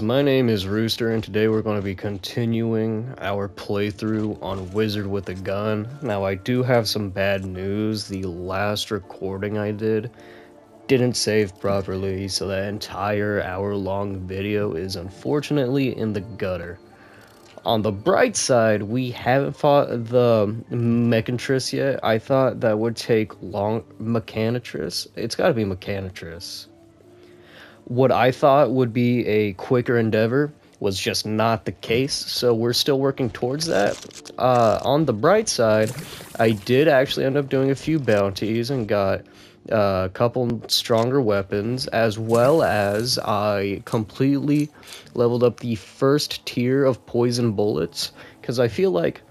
My name is Rooster, and today we're going to be continuing our playthrough on Wizard with a Gun. Now, I do have some bad news. The last recording I didn't save properly, so that entire hour-long video is unfortunately in the gutter. On the bright side, we haven't fought the Mechanitress yet. I thought that would take long. Mechanitress? It's gotta be Mechanitress. What I thought would be a quicker endeavor was just not the case, so we're still working towards that. On the bright side, I did actually end up doing a few bounties and got a couple stronger weapons, as well as I completely leveled up the first tier of poison bullets, because I feel like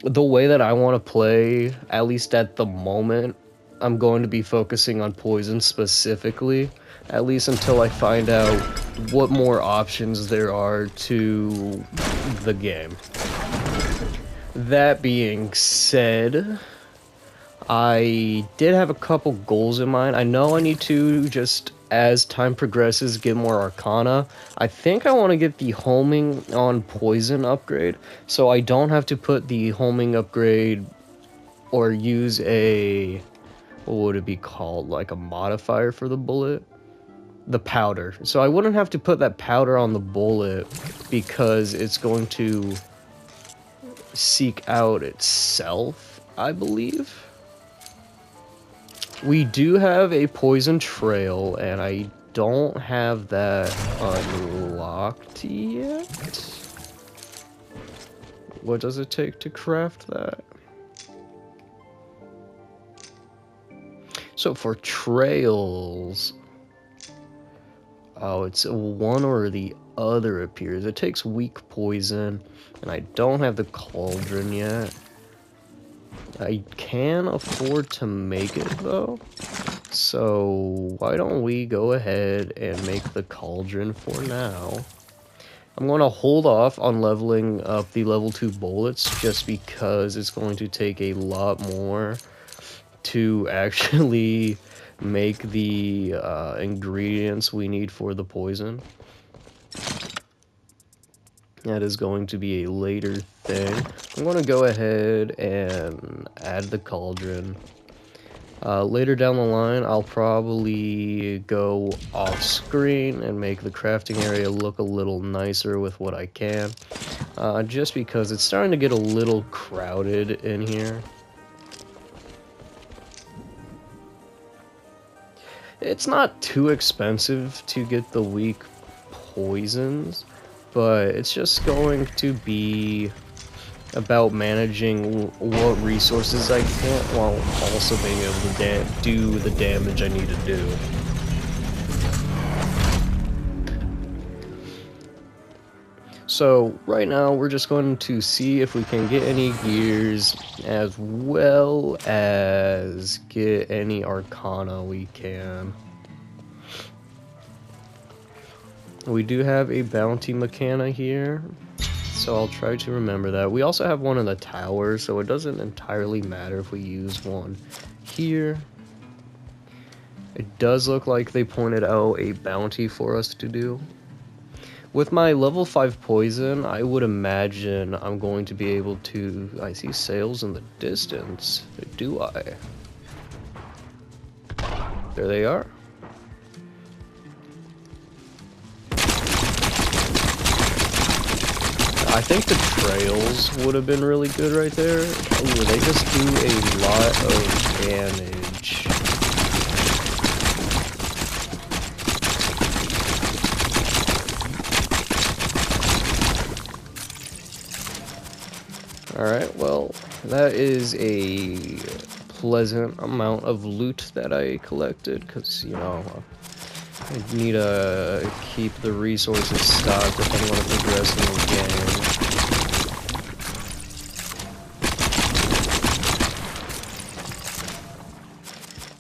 the way that I want to play, at least at the moment, I'm going to be focusing on poison specifically, at least until I find out what more options there are to the game. That being said, I did have a couple goals in mind. I know I need to, just as time progresses, get more Arcana. I think I want to get the homing on poison upgrade, so I don't have to put the homing upgrade or use a, what would it be called, like a modifier for the bullet? The powder. So I wouldn't have to put that powder on the bullet because it's going to seek out itself, I believe. We do have a poison trail, and I don't have that unlocked yet. What does it take to craft that? So for trails, oh, it's one or the other appears. It takes weak poison, and I don't have the cauldron yet. I can afford to make it, though. So why don't we go ahead and make the cauldron for now. I'm going to hold off on leveling up the level 2 bullets, just because it's going to take a lot more to actually make the ingredients we need for the poison. That is going to be a later thing. I'm going to go ahead and add the cauldron. Later down the line, I'll probably go off screen and make the crafting area look a little nicer with what I can. Just because it's starting to get a little crowded in here. It's not too expensive to get the weak poisons, but it's just going to be about managing what resources I can while also being able to do the damage I need to do. So right now we're just going to see if we can get any gears, as well as get any Arcana we can. We do have a bounty mechana here, so I'll try to remember that. We also have one in the tower, so it doesn't entirely matter if we use one here. It does look like they pointed out a bounty for us to do. With my level 5 poison, I would imagine I'm going to be able to... I see sails in the distance. Do I? There they are. I think the trails would have been really good right there. Ooh, they just do a lot of damage. Alright, well, that is a pleasant amount of loot that I collected, because, you know, I need to keep the resources stocked if I want to progress in the game.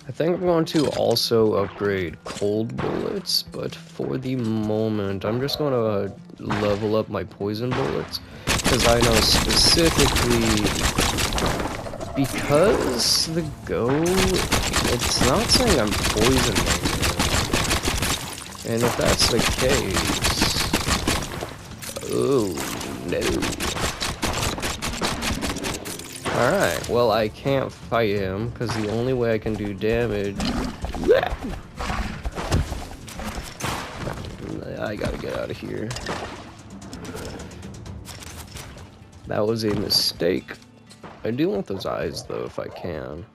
I think I'm going to also upgrade cold bullets, but for the moment, I'm just going to level up my poison bullets, because I know specifically, because the go, it's not saying I'm poisoned right now. And if that's the case, Oh, no. Alright, well, I can't fight him, because the only way I can do damage... I gotta get out of here. That was a mistake. I do want those eyes, though, if I can.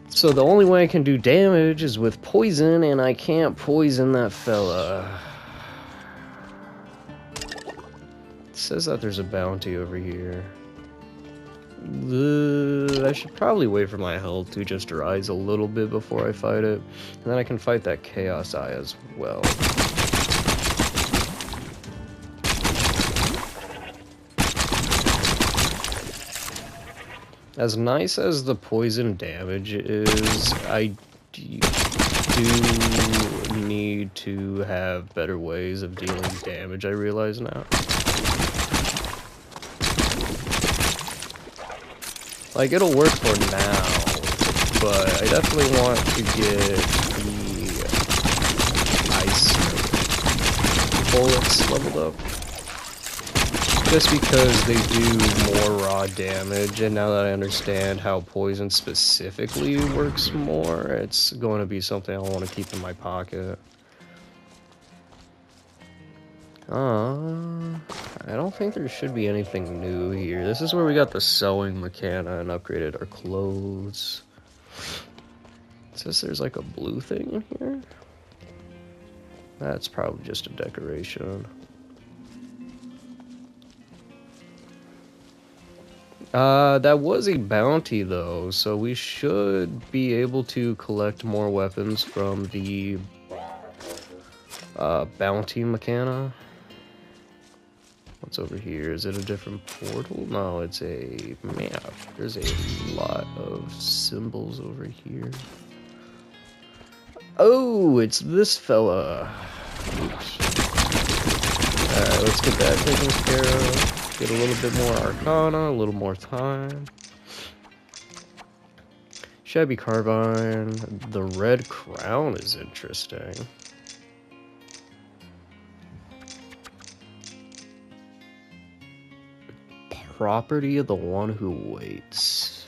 So the only way I can do damage is with poison, and I can't poison that fella. It says that there's a bounty over here. I should probably wait for my health to just rise a little bit before I fight it. And then I can fight that Chaos Eye as well. As nice as the poison damage is, I do need to have better ways of dealing damage, I realize now. Like, it'll work for now, but I definitely want to get the ice bullets leveled up. Just because they do more raw damage, and now that I understand how poison specifically works more, it's going to be something I want to keep in my pocket. I don't think there should be anything new here. This is where we got the sewing mechanic and upgraded our clothes. It says there's like a blue thing in here. That's probably just a decoration. That was a bounty though, so we should be able to collect more weapons from the bounty mechanic. What's over here? Is it a different portal? No, it's a map. There's a lot of symbols over here. Oh, it's this fella. Oops. Alright, let's get that taken care of. Get a little bit more Arcana, a little more time. Shabby Carbine. The red crown is interesting. Property of the one who waits.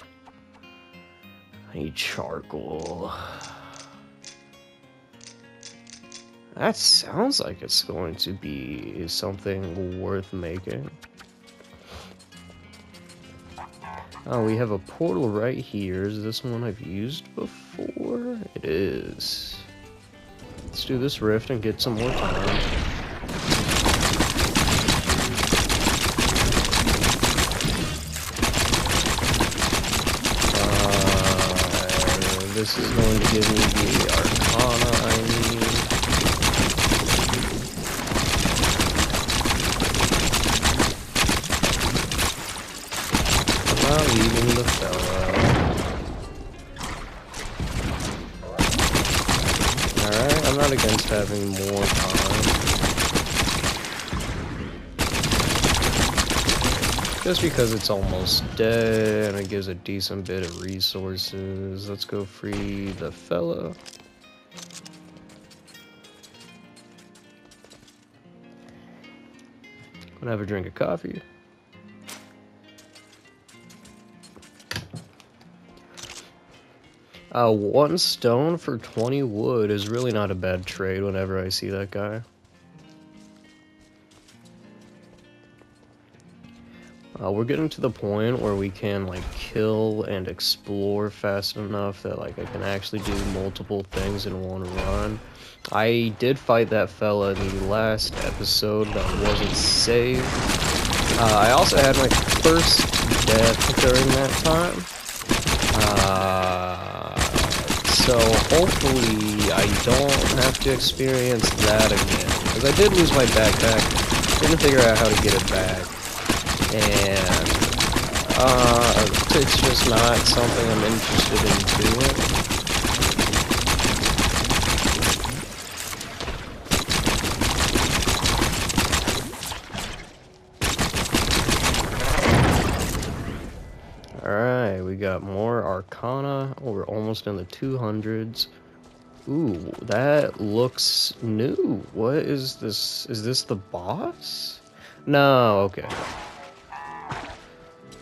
I need charcoal. That sounds like it's going to be something worth making. Oh, we have a portal right here. Is this one I've used before? It is. Let's do this rift and get some more time. This is going to give me the Arcana I need. I'm not leaving the fella. Alright, I'm not against having more time. Just because it's almost dead and it gives a decent bit of resources. Let's go free the fella. Gonna have a drink of coffee. One stone for 20 wood is really not a bad trade whenever I see that guy. We're getting to the point where we can like kill and explore fast enough that like I can actually do multiple things in one run. I did fight that fella in the last episode that wasn't saved. I also had my first death during that time. So hopefully I don't have to experience that again. Because I did lose my backpack, didn't figure out how to get it back. And it's just not something I'm interested in doing. Alright, we got more Arcana. Oh, we're almost in the 200s. Ooh, that looks new. What is this? Is this the boss? No, okay.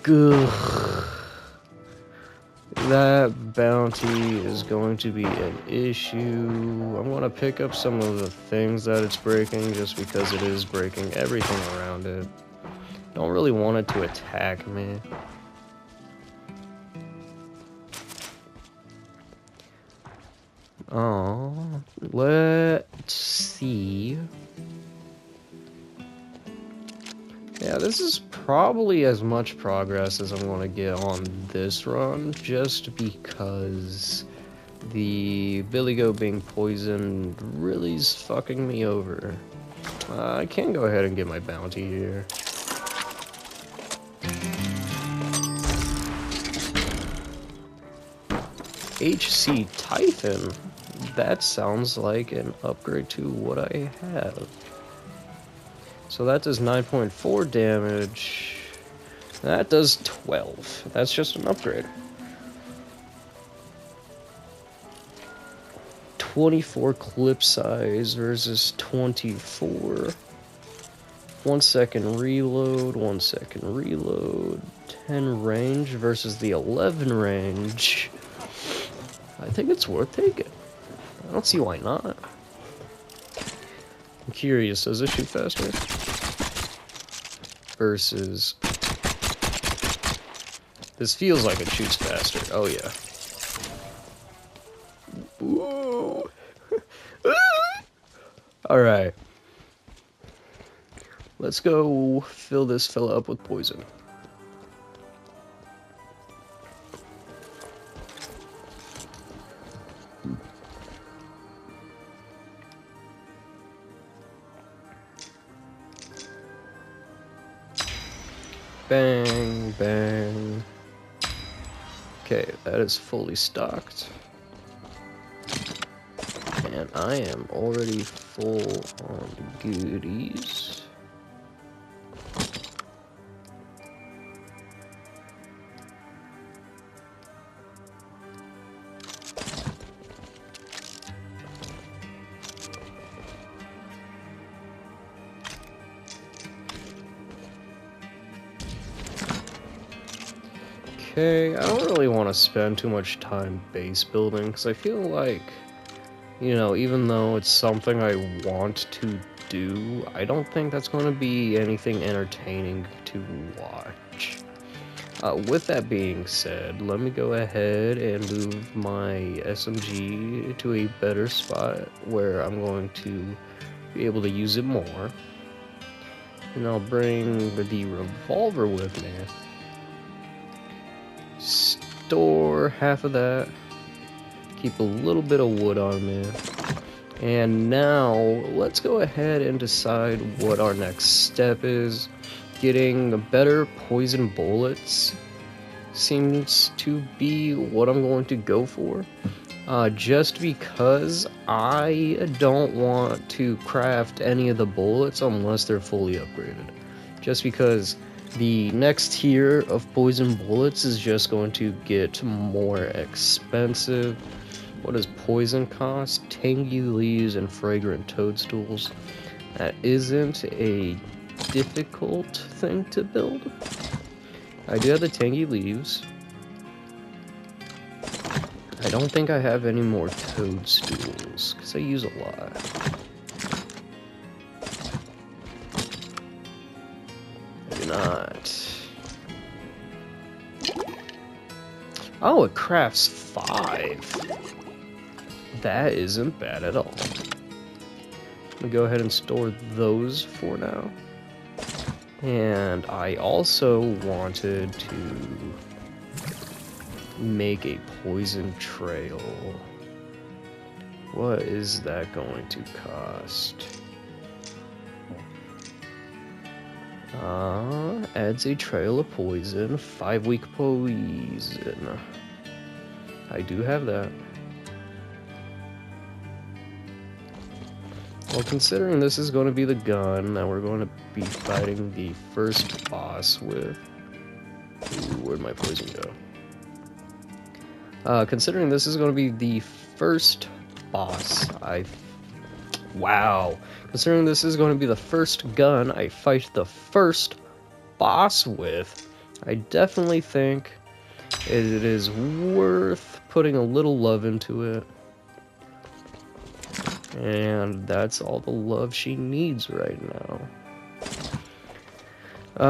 Good. That bounty is going to be an issue. I'm going to pick up some of the things that it's breaking just because it is breaking everything around it. Don't really want it to attack me. Oh, let's see. Yeah, this is probably as much progress as I'm going to get on this run, just because the Billy Goat being poisoned really is fucking me over. I can go ahead and get my bounty here. HC Typhon. That sounds like an upgrade to what I have. So that does 9.4 damage. That does 12. That's just an upgrade. 24 clip size versus 24. 1 second reload, 1 second reload. 10 range versus the 11 range. I think it's worth taking. I don't see why not. I'm curious, does it shoot faster? Versus... This feels like it shoots faster. Oh, yeah. Whoa. Alright. Let's go fill this fella up with poison. Bang, bang. Okay, that is fully stocked. And I am already full on goodies. Okay, I don't really want to spend too much time base building, because I feel like, you know, even though it's something I want to do, I don't think that's going to be anything entertaining to watch. With that being said, let me go ahead and move my SMG to a better spot where I'm going to be able to use it more. And I'll bring the revolver with me. Store half of that. Keep a little bit of wood on me. And now, let's go ahead and decide what our next step is. Getting better poison bullets seems to be what I'm going to go for. Just because I don't want to craft any of the bullets unless they're fully upgraded. Just because the next tier of poison bullets is just going to get more expensive. What does poison cost? Tangy leaves and fragrant toadstools. That isn't a difficult thing to build. I do have the tangy leaves. I don't think I have any more toadstools, because I use a lot. I do not. Oh, it crafts 5. That isn't bad at all. I'm gonna go ahead and store those for now. And I also wanted to make a poison trail. What is that going to cost? Adds a trail of poison, 5 week poison. I do have that. Well, considering this is going to be the gun that we're going to be fighting the first boss with... Ooh, where'd my poison go? Considering this is going to be the first boss. Wow. Considering this is going to be the first gun I fight the first boss with, I definitely think it is worth putting a little love into it. And that's all the love she needs right now.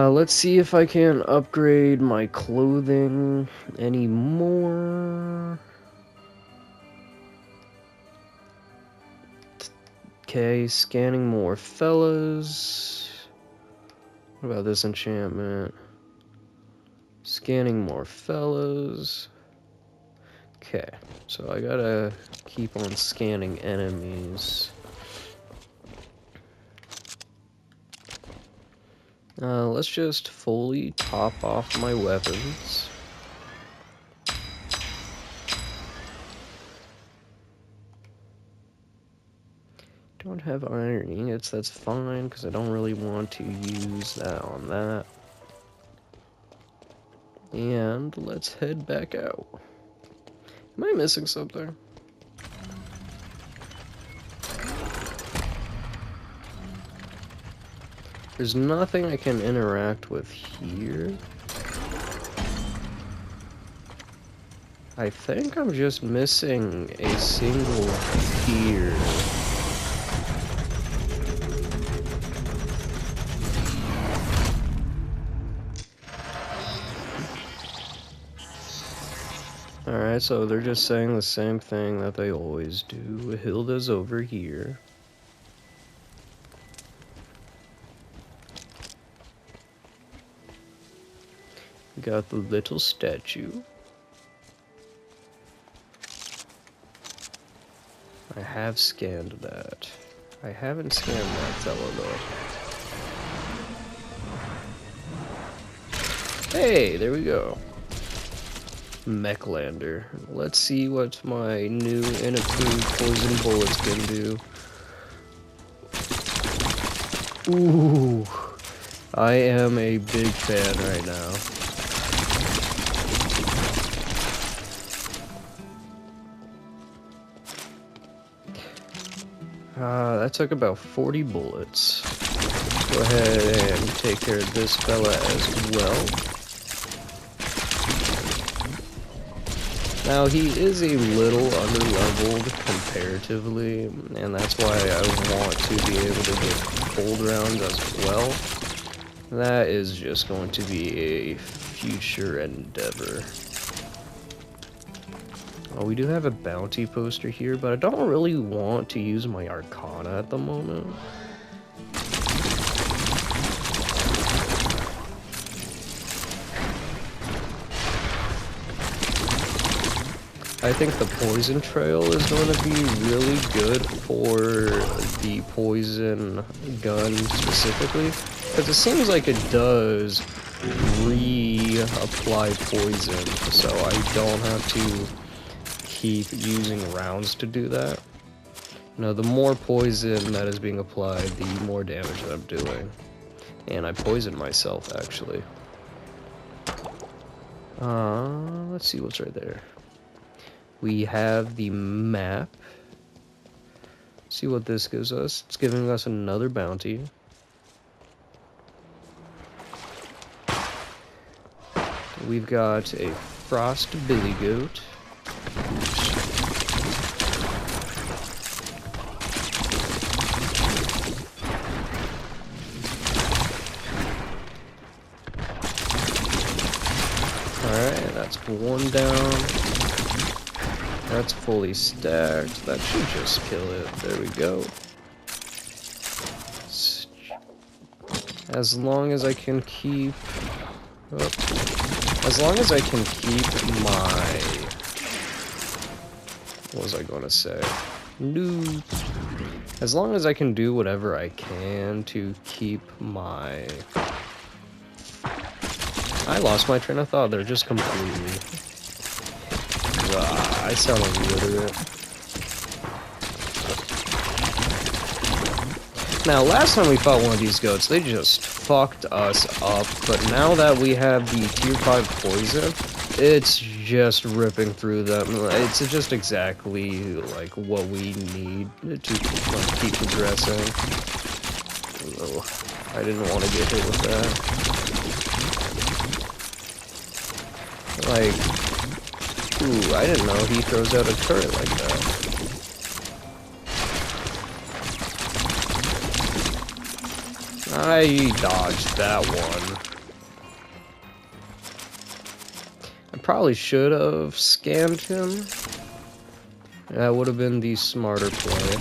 Let's see if I can upgrade my clothing anymore. Okay, scanning more fellas. What about this enchantment? Scanning more fellas. Okay, so I gotta keep on scanning enemies. Let's just fully top off my weapons. Don't have iron ingots, that's fine, because I don't really want to use that on that. And let's head back out. Am I missing something? There's nothing I can interact with here. I think I'm just missing a single pier. Alright, so they're just saying the same thing that they always do. Hilda's over here. We got the little statue. I have scanned that. I haven't scanned that fella though. Hey, there we go. Mechlander. Let's see what my new and improved poison bullets can do. Ooh, I am a big fan right now. That took about 40 bullets. Go ahead and take care of this fella as well. Now, he is a little underleveled comparatively, and that's why I want to be able to get cold rounds as well. That is just going to be a future endeavor. Oh, we do have a bounty poster here, but I don't really want to use my Arcana at the moment. I think the poison trail is going to be really good for the poison gun specifically, because it seems like it does reapply poison, so I don't have to keep using rounds to do that. Now, the more poison that is being applied, the more damage that I'm doing. And I poisoned myself, actually. Let's see what's right there. We have the map. See what this gives us. It's giving us another bounty. We've got a frost billy goat. Alright, that's one down. That's fully stacked. That should just kill it. There we go. As long as I can keep... Oh, as long as I can keep my... What was I going to say? No. As long as I can do whatever I can to keep my... I lost my train of thought there just completely. I sound illiterate. Now, last time we fought one of these goats, they just fucked us up. But now that we have the tier 5 poison, it's just ripping through them. It's just exactly like what we need to like, keep progressing. Oh, I didn't want to get hit with that. Like, ooh, I didn't know he throws out a turret like that. I dodged that one. I probably should have scammed him. That would have been the smarter play.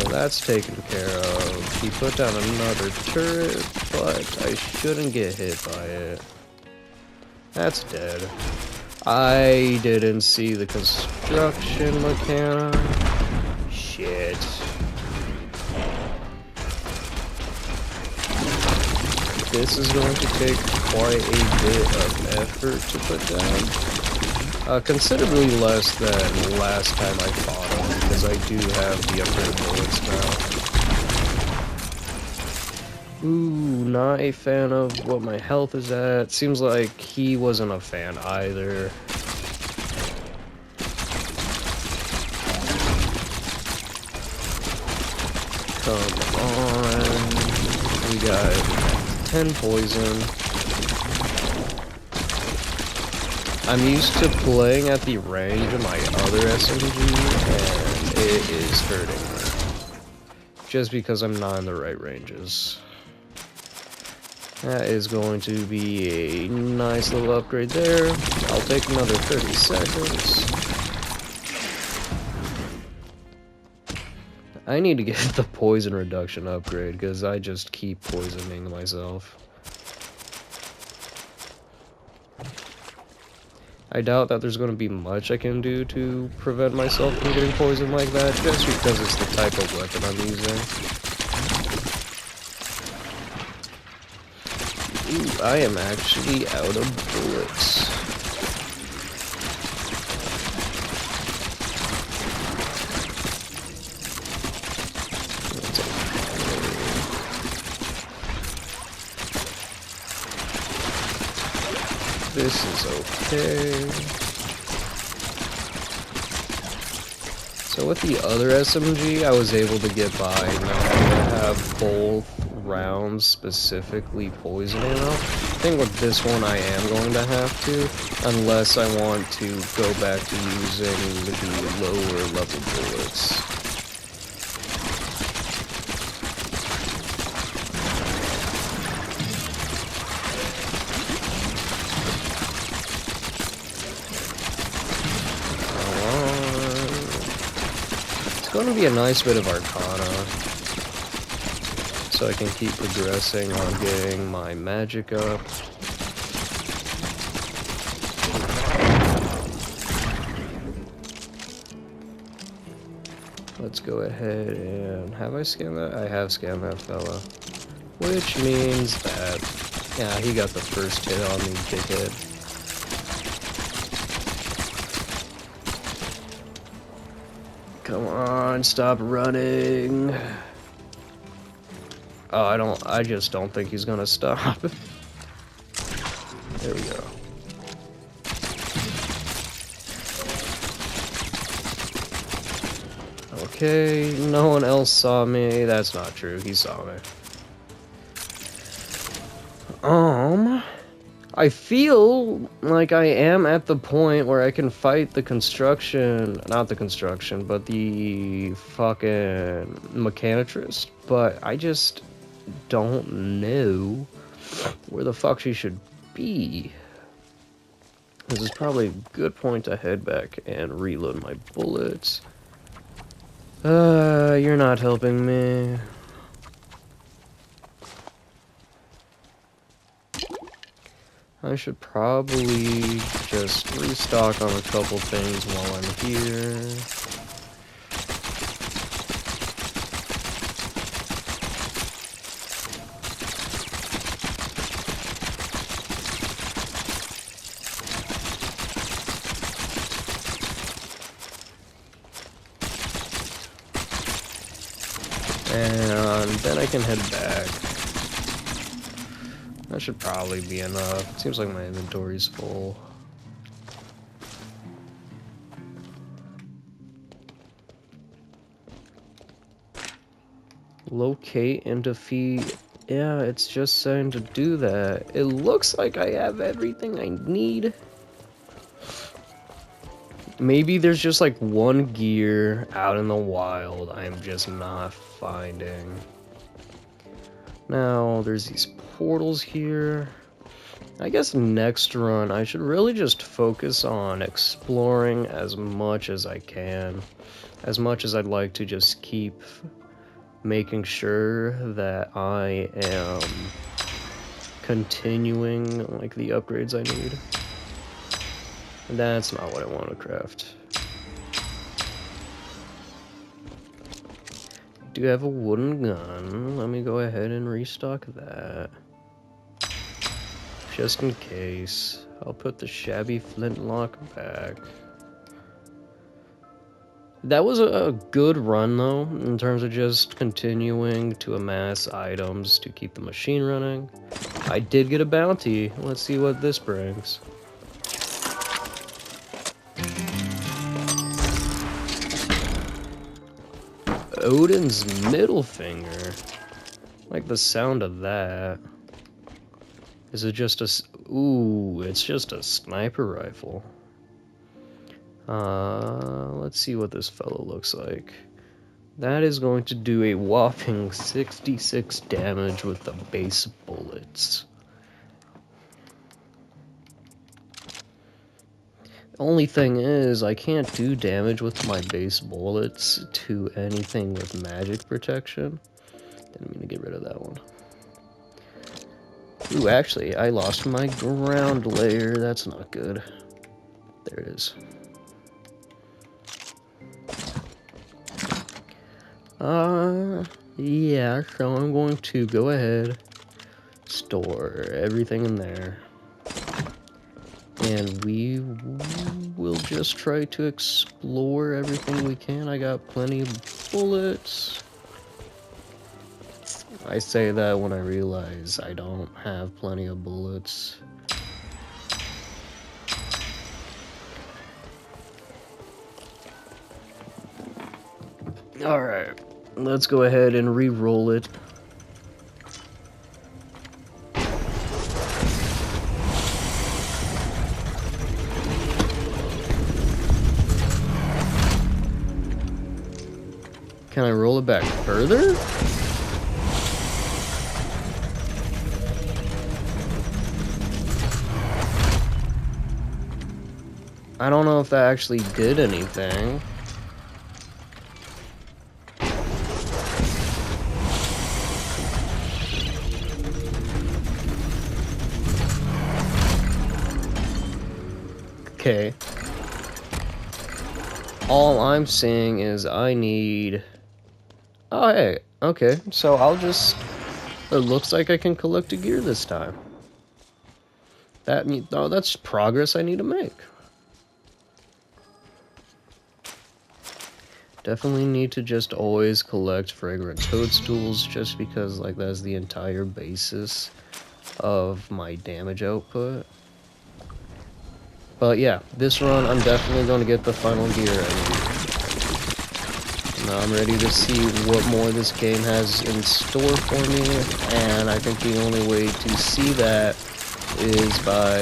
That's taken care of. He put down another turret, but I shouldn't get hit by it. That's dead. I didn't see the construction mechanic. Shit. This is going to take quite a bit of effort to put down. Considerably less than last time I fought him, because I do have the upgraded bullets now. Ooh, not a fan of what my health is at. Seems like he wasn't a fan either. Come on. We got 10 poison. I'm used to playing at the range of my other SMG, and it is hurting me. Just because I'm not in the right ranges. That is going to be a nice little upgrade there. I'll take another 30 seconds. I need to get the poison reduction upgrade, because I just keep poisoning myself. I doubt that there's going to be much I can do to prevent myself from getting poisoned like that, just because it's the type of weapon I'm using. Ooh, I am actually out of bullets. This is okay. So with the other SMG, I was able to get by not having to have both rounds specifically poisoning enough. I think with this one I am going to have to, unless I want to go back to using the lower level bullets. It's going to be a nice bit of Arcana, so I can keep progressing on getting my magic up. Let's go ahead and... have I scanned that? I have scanned that fella. Which means that... yeah, he got the first hit on me, dickhead. Come on, stop running. Oh, I just don't think he's gonna stop. There we go. Okay, no one else saw me. That's not true, he saw me. I feel like I am at the point where I can fight the construction, not the construction, but the fucking mechanitress, but I just don't know where the fuck she should be. This is probably a good point to head back and reload my bullets. You're not helping me. I should probably just restock on a couple things while I'm here. And then I can head back. That should probably be enough. It seems like my inventory's full. Locate and defeat. Yeah, it's just saying to do that. It looks like I have everything I need. Maybe there's just like one gear out in the wild I'm just not finding. Now, there's these portals here. I guess next run, I should really just focus on exploring as much as I can. As much as I'd like to just keep making sure that I am continuing like the upgrades I need. And that's not what I want to craft. Do have a wooden gun. Let me go ahead and restock that. Just in case. I'll put the shabby flintlock back. That was a good run, though, in terms of just continuing to amass items to keep the machine running. I did get a bounty. Let's see what this brings. Odin's middle finger. Like the sound of that. Is it just a... Ooh, it's just a sniper rifle. Let's see what this fellow looks like. That is going to do a whopping 66 damage with the base bullets. Only thing is, I can't do damage with my base bullets to anything with magic protection. Didn't mean to get rid of that one. Ooh, actually, I lost my ground layer. That's not good. There it is. Yeah, so I'm going to go ahead, store everything in there, and we will just try to explore everything we can. I got plenty of bullets. I say that when I realize I don't have plenty of bullets. Alright, let's go ahead and re-roll it. Can I roll it back further? I don't know if that actually did anything. Okay. All I'm saying is I need... Oh, hey. Okay, so I'll just... It looks like I can collect a gear this time. Oh, that's progress I need to make. Definitely need to just always collect fragrant toadstools, just because, like, that's the entire basis of my damage output. But yeah, this run, I'm definitely going to get the final gear I need. Now I'm ready to see what more this game has in store for me, and I think the only way to see that is by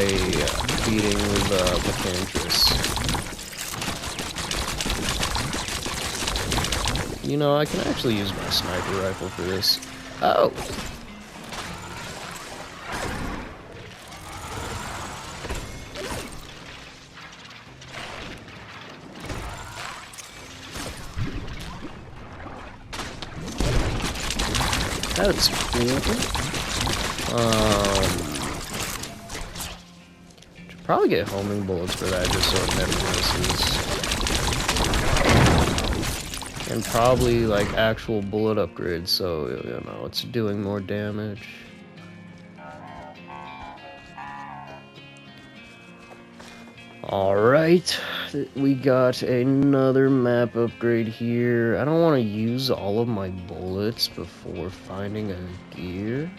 beating the Mechantress. You know, I can actually use my sniper rifle for this. Oh! That's cool. Should probably get homing bullets for that just so it never misses. And probably like actual bullet upgrades so, you know, it's doing more damage. Alright, we got another map upgrade here. I don't want to use all of my bullets before finding a gear.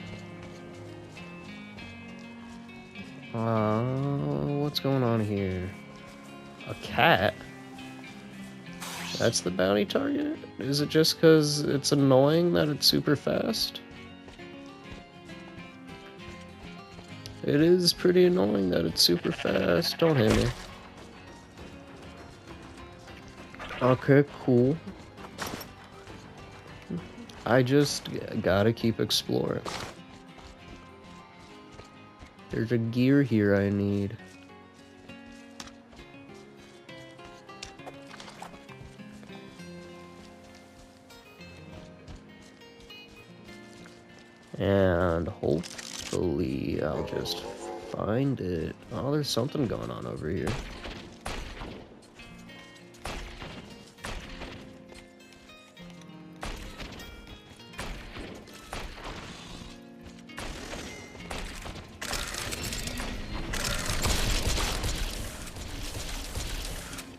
What's going on here? A cat? That's the bounty target? Is it just because it's annoying that it's super fast? It is pretty annoying that it's super fast. Don't hit me. Okay, cool. I just gotta keep exploring. There's a gear here I need. And hopefully I'll just find it. Oh, there's something going on over here.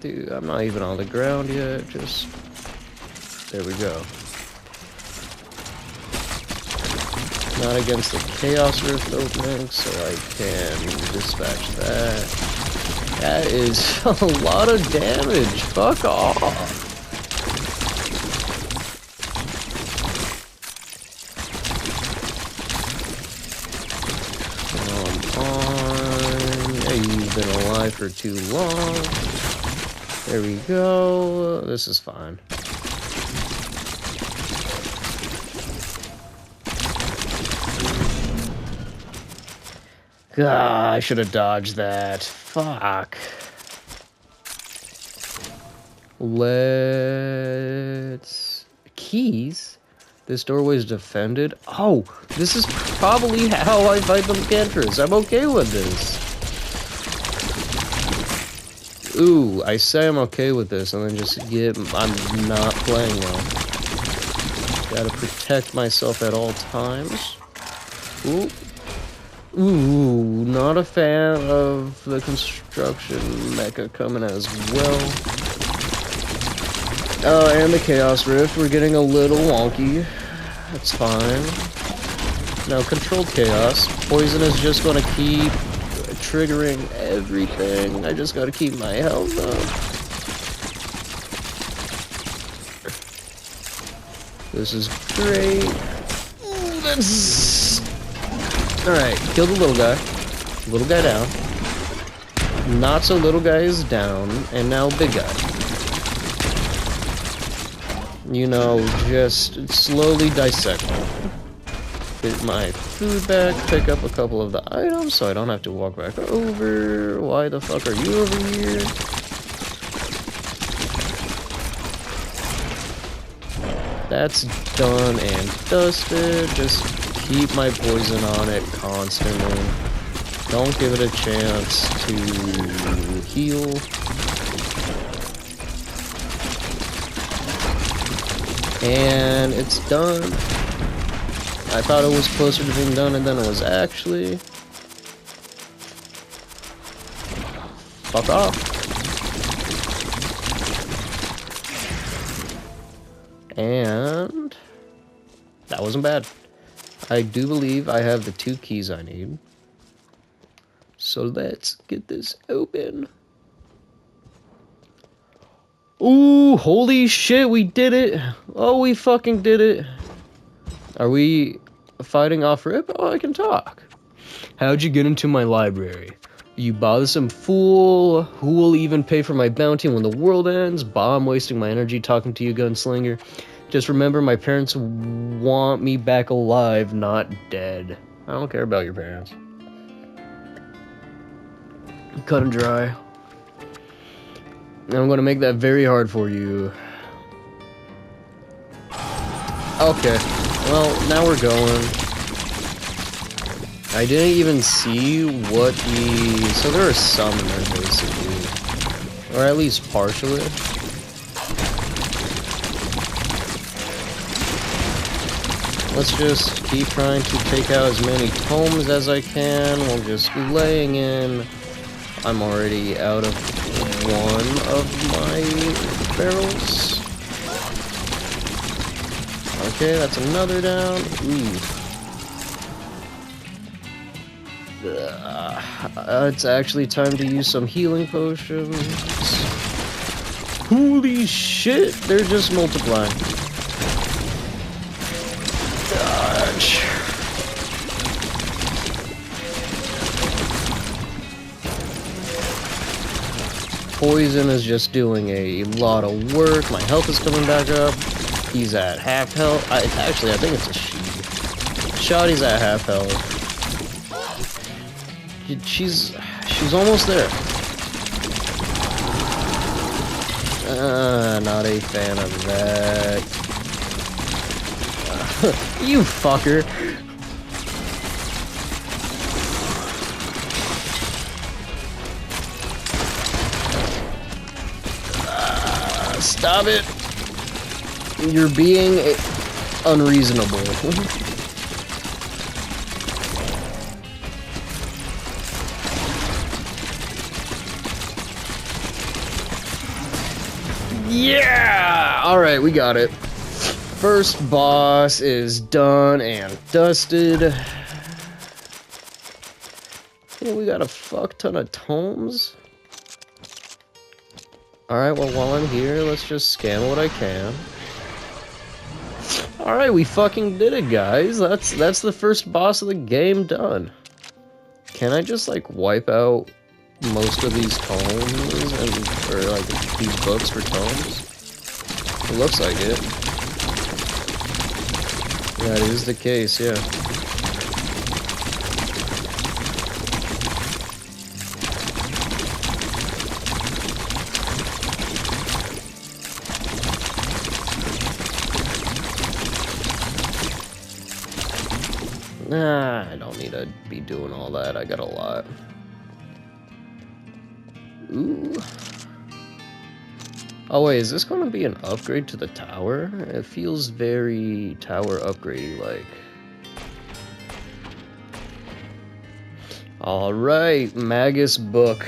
Dude, I'm not even on the ground yet, just... There we go. Not against the Chaos Rift opening, so I can dispatch that. That is a lot of damage, fuck off! Come on, yeah, you've been alive for too long. There we go. This is fine. God, I should have dodged that. Fuck. Let's... Keys? This doorway is defended? Oh, this is probably how I fight the Cantress. I'm okay with this. Ooh, I say I'm okay with this, and then just I'm not playing well. Gotta protect myself at all times. Ooh. Ooh, not a fan of the construction mecha coming as well. Oh, and the Chaos Rift, we're getting a little wonky. That's fine. Now, controlled chaos. Poison is just gonna keep triggering everything. I just gotta keep my health up. This is great. Ooh, that's... Alright, kill the little guy. Little guy down. Not so little guy is down. And now big guy. You know, just slowly dissect him. Get my food back, pick up a couple of the items so I don't have to walk back over. Why the fuck are you over here? That's done and dusted. Just keep my poison on it constantly. Don't give it a chance to heal. And it's done. I thought it was closer to being done and then it was actually. Fuck off. And that wasn't bad. I do believe I have the 2 keys I need. So let's get this open. Ooh, holy shit, we did it. Oh, we fucking did it. Are we fighting off rip? Oh, I can talk. How'd you get into my library? You bothersome fool. Who will even pay for my bounty when the world ends? Bah, I'm wasting my energy talking to you, gunslinger. Just remember, my parents want me back alive, not dead. I don't care about your parents. Cut and dry. I'm gonna make that very hard for you. Okay. Well, now we're going. I didn't even see what the... So there are some in there, basically. Or at least partially. Let's just keep trying to take out as many tomes as I can while just laying in. I'm already out of one of my barrels. Okay, that's another down. Ooh. It's actually time to use some healing potions. Holy shit, they're just multiplying. Dodge. Poison is just doing a lot of work. My health is coming back up. He's at half health. Actually, I think it's a she. Shotty's at half health. She's almost there. Not a fan of that. You fucker. Stop it. You're being unreasonable. Yeah! Alright, we got it. First boss is done and dusted. Yeah, we got a fuck ton of tomes. Alright, well, while I'm here, let's just scan what I can. Alright, we fucking did it, guys. That's the first boss of the game done. Can I just, like, wipe out most of these tomes or like these books for tomes? It looks like it. That is the case, yeah. Nah, I don't need to be doing all that. I got a lot. Ooh. Oh wait, is this going to be an upgrade to the tower? It feels very tower upgrade-y like. Alright, Magus book.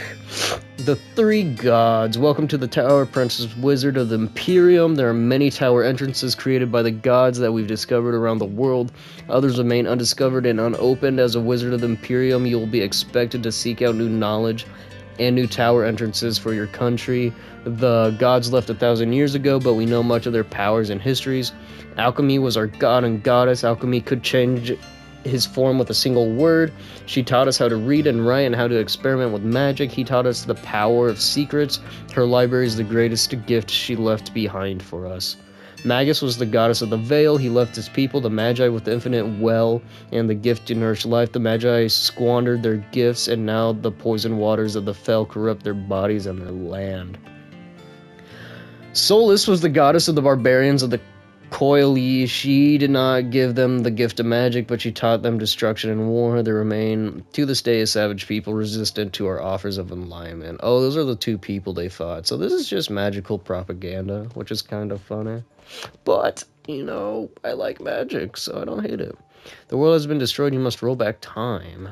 The Three Gods. Welcome to the Tower, Princess Wizard of the Imperium. There are many tower entrances created by the gods that we've discovered around the world. Others remain undiscovered and unopened. As a Wizard of the Imperium, you will be expected to seek out new knowledge and new tower entrances for your country. The gods left 1,000 years ago, but we know much of their powers and histories. Alchemy was our god and goddess. Alchemy could change his form with a single word. She taught us how to read and write and how to experiment with magic. He taught us the power of secrets. Her library is the greatest gift she left behind for us. Magus was the goddess of the veil. He left his people, the Magi, with the infinite well and the gift to nourish life. The Magi squandered their gifts, and now the poison waters of the fell corrupt their bodies and their land. Solus was the goddess of the barbarians of the Coily. She did not give them the gift of magic, but she taught them destruction and war. They remain to this day a savage people, resistant to our offers of enlightenment. Oh, those are the two people they fought. So this is just magical propaganda, which is kind of funny. But, you know, I like magic, so I don't hate it. The world has been destroyed. You must roll back time.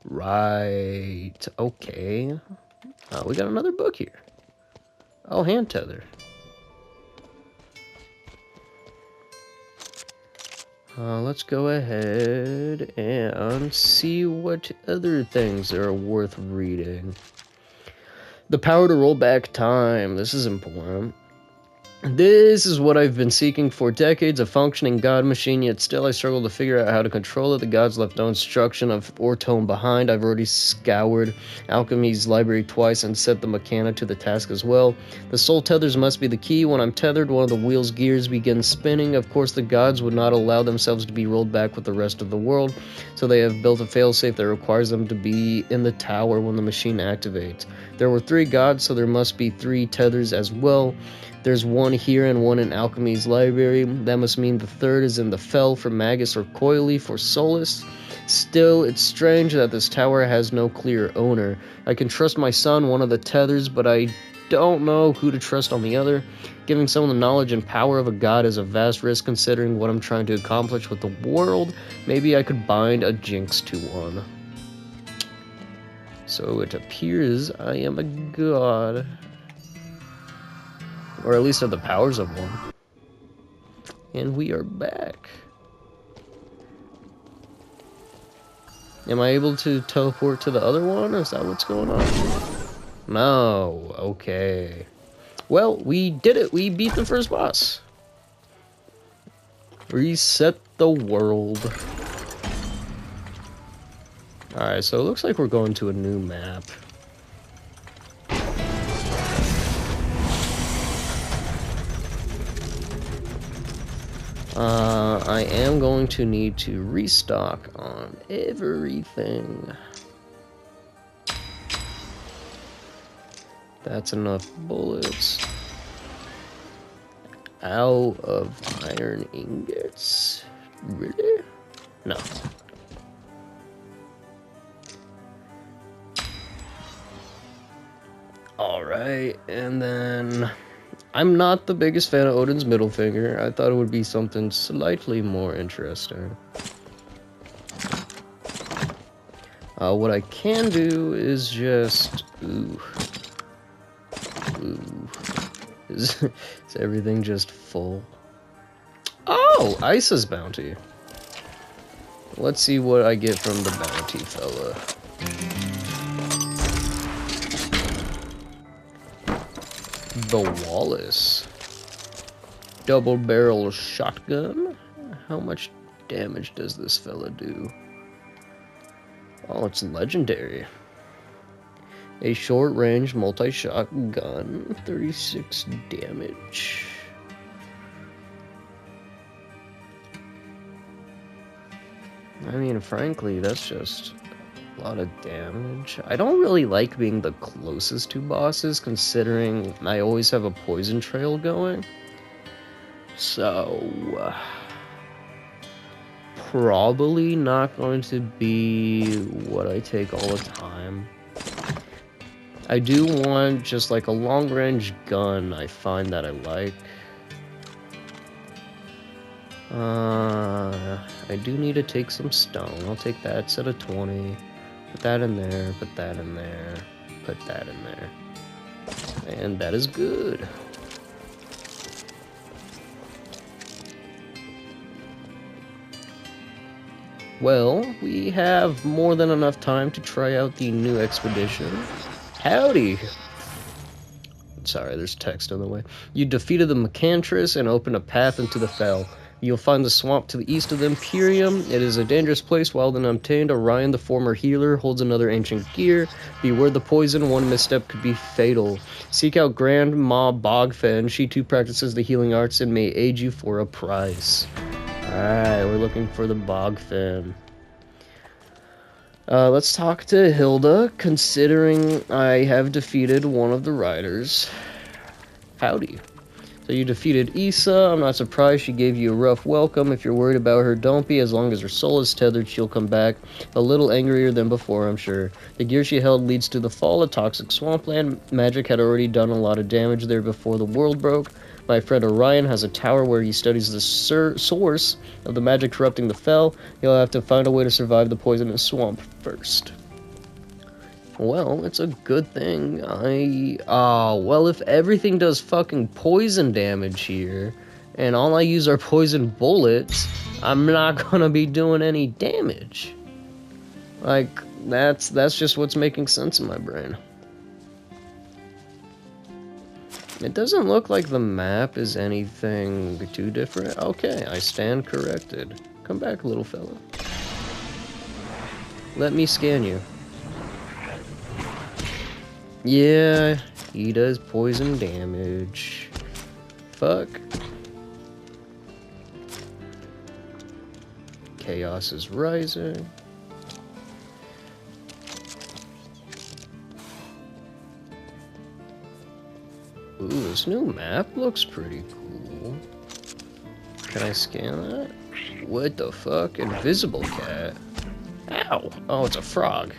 Right. Okay. Oh, we got another book here. Oh, hand tether. Let's go ahead and see what other things are worth reading. The power to roll back time. This is important. This is what I've been seeking for decades, a functioning god machine, yet still I struggle to figure out how to control it. The gods left no instruction or tone behind. I've already scoured Alchemy's library twice and set the Mechana to the task as well. The soul tethers must be the key. When I'm tethered, one of the wheel's gears begins spinning. Of course, the gods would not allow themselves to be rolled back with the rest of the world, so they have built a failsafe that requires them to be in the tower when the machine activates. There were 3 gods, so there must be 3 tethers as well. There's one here and one in Alchemy's library. That must mean the third is in the Fell for Magus or Coily for Solus. Still, it's strange that this tower has no clear owner. I can trust my son, one of the tethers, but I don't know who to trust on the other. Giving someone the knowledge and power of a god is a vast risk considering what I'm trying to accomplish with the world. Maybe I could bind a jinx to one. So it appears I am a god. Or at least have the powers of one. And we are back. Am I able to teleport to the other one? Is that what's going on? No. Okay. Well, we did it. We beat the first boss. Reset the world. Alright, so it looks like we're going to a new map. I am going to need to restock on everything. That's enough bullets. Out of iron ingots? Really? No. Alright, and then... I'm not the biggest fan of Odin's middle finger. I thought it would be something slightly more interesting. What I can do is just... Ooh. Is everything just full? Oh! Isa's bounty. Let's see what I get from the bounty fella. The Wallace. Double barrel shotgun? How much damage does this fella do? Oh, it's legendary. A short-range multi-shot gun, 36 damage. I mean, frankly, that's just a lot of damage. I don't really like being the closest to bosses, considering I always have a poison trail going. So... probably not going to be what I take all the time. I do want just like a long-range gun I find that I like. I do need to take some stone. I'll take that set of 20. Put that in there, put that in there, put that in there. And that is good. Well, we have more than enough time to try out the new expedition. Howdy! Sorry, there's text on the way. You defeated the Macantress and opened a path into the Fell. You'll find the swamp to the east of the Imperium. It is a dangerous place, wild and untamed. Orion, the former healer, holds another ancient gear. Beware the poison, one misstep could be fatal. Seek out Grandma Bogfen. She too practices the healing arts and may aid you for a price. Alright, we're looking for the Bogfen. Let's talk to Hilda, considering I have defeated one of the riders. Howdy. So you defeated Issa. I'm not surprised she gave you a rough welcome. If you're worried about her, don't be. As long as her soul is tethered, she'll come back a little angrier than before, I'm sure. The gear she held leads to the fall, a toxic swampland. Magic had already done a lot of damage there before the world broke. My friend Orion has a tower where he studies the source of the magic corrupting the Fell. He'll have to find a way to survive the poisonous swamp first. Well, it's a good thing well, if everything does fucking poison damage here, and all I use are poison bullets, I'm not gonna be doing any damage. Like, that's just what's making sense in my brain. It doesn't look like the map is anything too different. Okay, I stand corrected. Come back, little fella. Let me scan you. Yeah, he does poison damage. Fuck. Chaos is rising. Ooh, this new map looks pretty cool. Can I scan that? What the fuck? Invisible cat. Ow! Oh, it's a frog.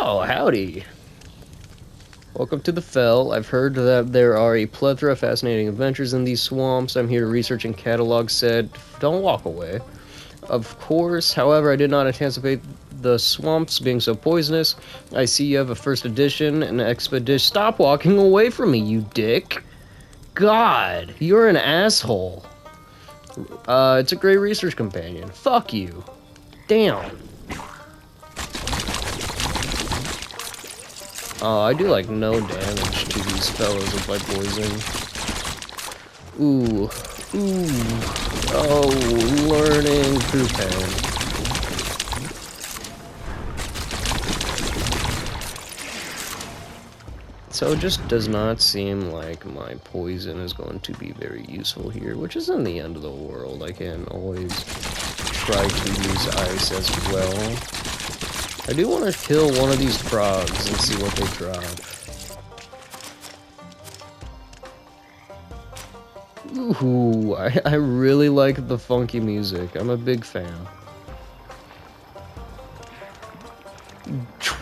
Oh, howdy. Welcome to the Fell. I've heard that there are a plethora of fascinating adventures in these swamps. I'm here to research and catalog said. Don't walk away. Of course, however, I did not anticipate the swamps being so poisonous. I see you have a first edition and expedition. Stop walking away from me, you dick. God, you're an asshole. It's a great research companion. Fuck you. Damn. I do like no damage to these fellows with my poison. Ooh. Ooh. Oh, learning Poupin. So it just does not seem like my poison is going to be very useful here, which isn't the end of the world. I can always try to use ice as well. I do want to kill one of these frogs and see what they drop. Ooh, I really like the funky music. I'm a big fan.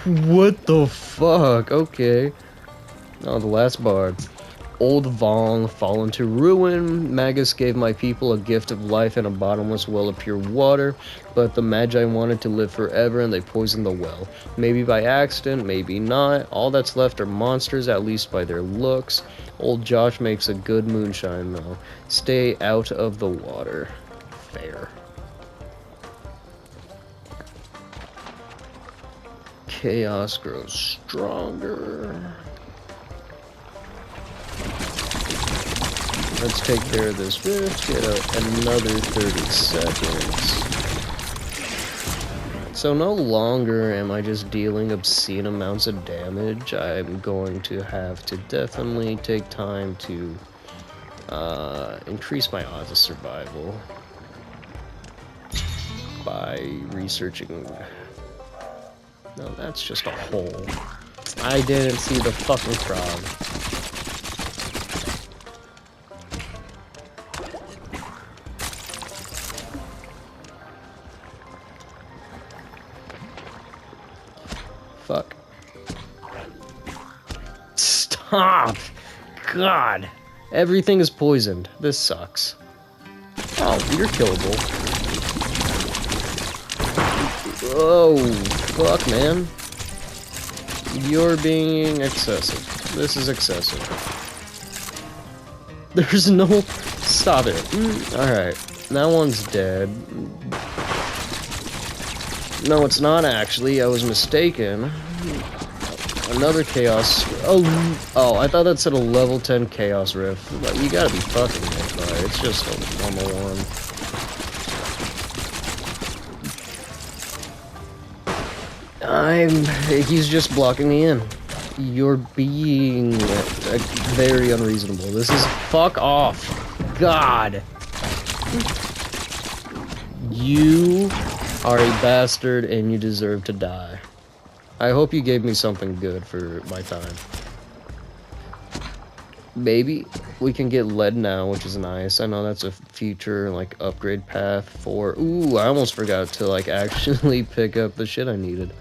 What the fuck? Okay. Oh, the last bard. Old Vong, fallen to ruin. Magus gave my people a gift of life and a bottomless well of pure water, but the Magi wanted to live forever and they poisoned the well. Maybe by accident, maybe not. All that's left are monsters, at least by their looks. Old Josh makes a good moonshine, though. Stay out of the water. Fair. Chaos grows stronger. Let's take care of this rift, get another 30 seconds. So no longer am I just dealing obscene amounts of damage. I'm going to have to definitely take time to increase my odds of survival by researching. No, that's just a hole. I didn't see the fucking frog. Fuck. Stop! God! Everything is poisoned. This sucks. Oh, you're killable. Oh, fuck, man. You're being excessive. This is excessive. There's no... Stop it. Alright. That one's dead. No, it's not actually. I was mistaken. Another chaos. Oh, I thought that said a level 10 chaos rift. You gotta be fucking me, but it's just a normal one. He's just blocking me in. You're being very unreasonable. This is fuck off. God. You are a bastard and you deserve to die. I hope you gave me something good for my time. Maybe we can get lead now, which is nice. I know that's a future like upgrade path for... Ooh, I almost forgot to like actually pick up the shit I needed.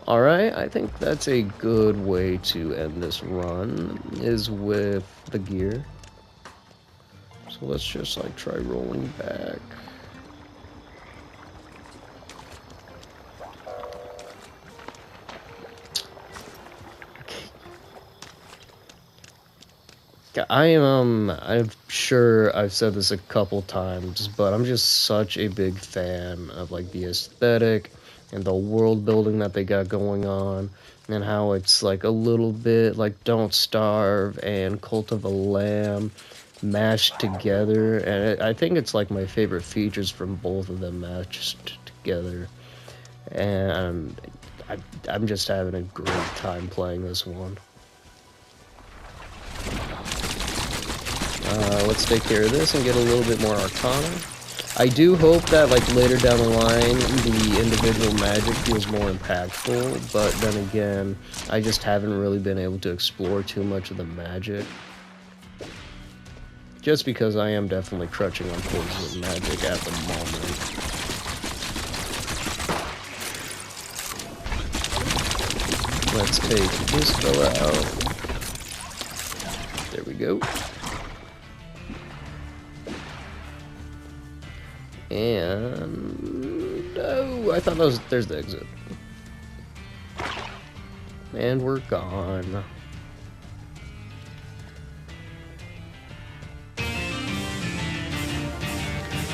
Alright, I think that's a good way to end this run, is with the gear. So let's just like try rolling back. I'm sure I've said this a couple times, but I'm just such a big fan of like the aesthetic and the world building that they got going on, and how it's like a little bit like Don't Starve and Cult of a Lamb mashed together, and I think it's like my favorite features from both of them mashed together, and I'm just having a great time playing this one. Let's take care of this and get a little bit more Arcana. I do hope that, like, later down the line, the individual magic feels more impactful, but then again, I just haven't really been able to explore too much of the magic. Just because I am definitely crutching on poison magic at the moment. Let's take this fella out. There we go. And... oh, I thought that was... there's the exit. And we're gone.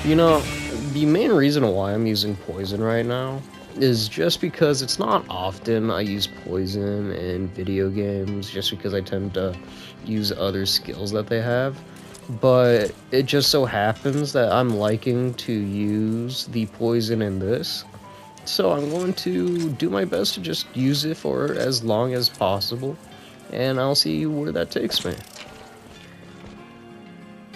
You know, the main reason why I'm using poison right now is just because it's not often I use poison in video games, just because I tend to use other skills that they have. But it just so happens that I'm liking to use the poison in this, so I'm going to do my best to just use it for as long as possible, and I'll see where that takes me.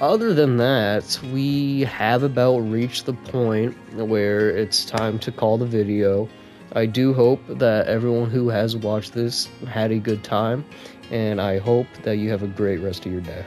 Other than that, we have about reached the point where it's time to call the video. I do hope that everyone who has watched this had a good time, and I hope that you have a great rest of your day.